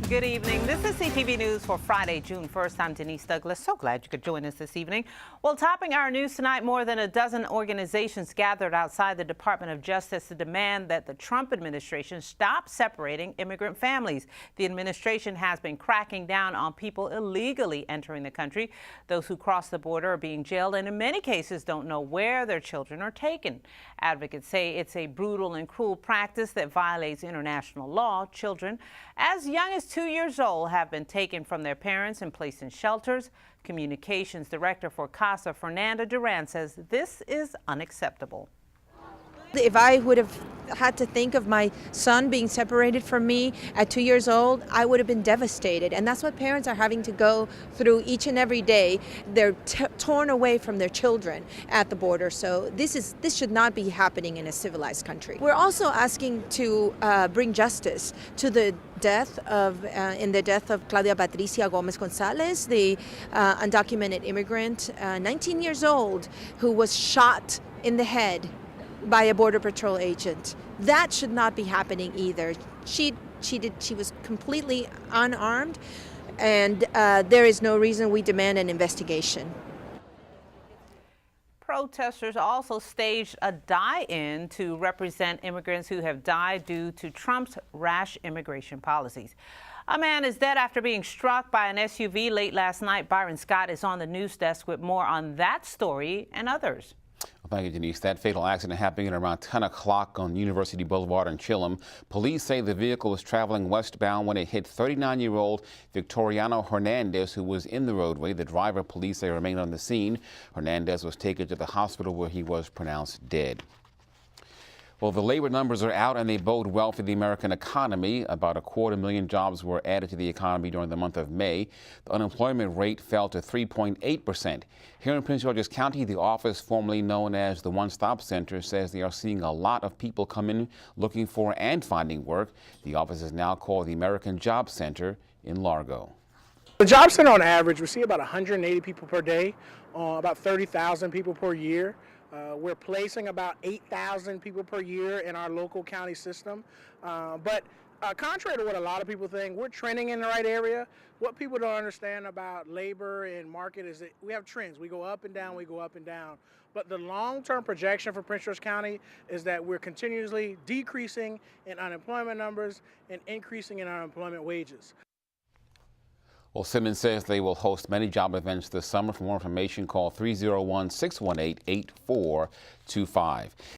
Good evening. This is CTV News for Friday, June 1st. I'm Denise Douglas. So glad you could join us this evening. Well, topping our news tonight, more than a dozen organizations gathered outside the Department of Justice to demand that the Trump administration stop separating immigrant families. The administration has been cracking down on people illegally entering the country. Those who cross the border are being jailed and in many cases don't know where their children are taken. Advocates say it's a brutal and cruel practice that violates international law. Children as young as 2 years old have been taken from their parents and placed in shelters. Communications Director for CASA, Fernanda Duran, says this is unacceptable. If I would have had to think of my son being separated from me at 2 years old, I would have been devastated. And that's what parents are having to go through each and every day. They're torn away from their children at the border. So this should not be happening in a civilized country. We're also asking to bring justice to the death of Claudia Patricia Gomez Gonzalez, the undocumented immigrant, 19 years old, who was shot in the head by a Border Patrol agent. That should not be happening either. She was completely unarmed, and there is no reason we demand an investigation. Protesters also staged a die-in to represent immigrants who have died due to Trump's rash immigration policies. A man is dead after being struck by an SUV late last night. Byron Scott is on the news desk with more on that story and others. Well, thank you, Denise. That fatal accident happened at around 10 o'clock on University Boulevard in Chilham. Police say the vehicle was traveling westbound when it hit 39-year-old Victoriano Hernandez, who was in the roadway. The driver, police say, remained on the scene. Hernandez was taken to the hospital where he was pronounced dead. Well, the labor numbers are out and they bode well for the American economy. About 250,000 jobs were added to the economy during the month of May. The unemployment rate fell to 3.8%. Here in Prince George's County, the office formerly known as the One Stop Center says they are seeing a lot of people come in looking for and finding work. The office is now called the American Job Center in Largo. The Job Center on average, we see about 180 people per day, about 30,000 people per year. We're placing about 8,000 people per year in our local county system. But contrary to what a lot of people think, we're trending in the right area. What people don't understand about labor and market is that we have trends. We go up and down, we go up and down. But the long-term projection for Prince George County is that we're continuously decreasing in unemployment numbers and increasing in unemployment wages. Well, Simmons says they will host many job events this summer. For more information, call 301-618-8425.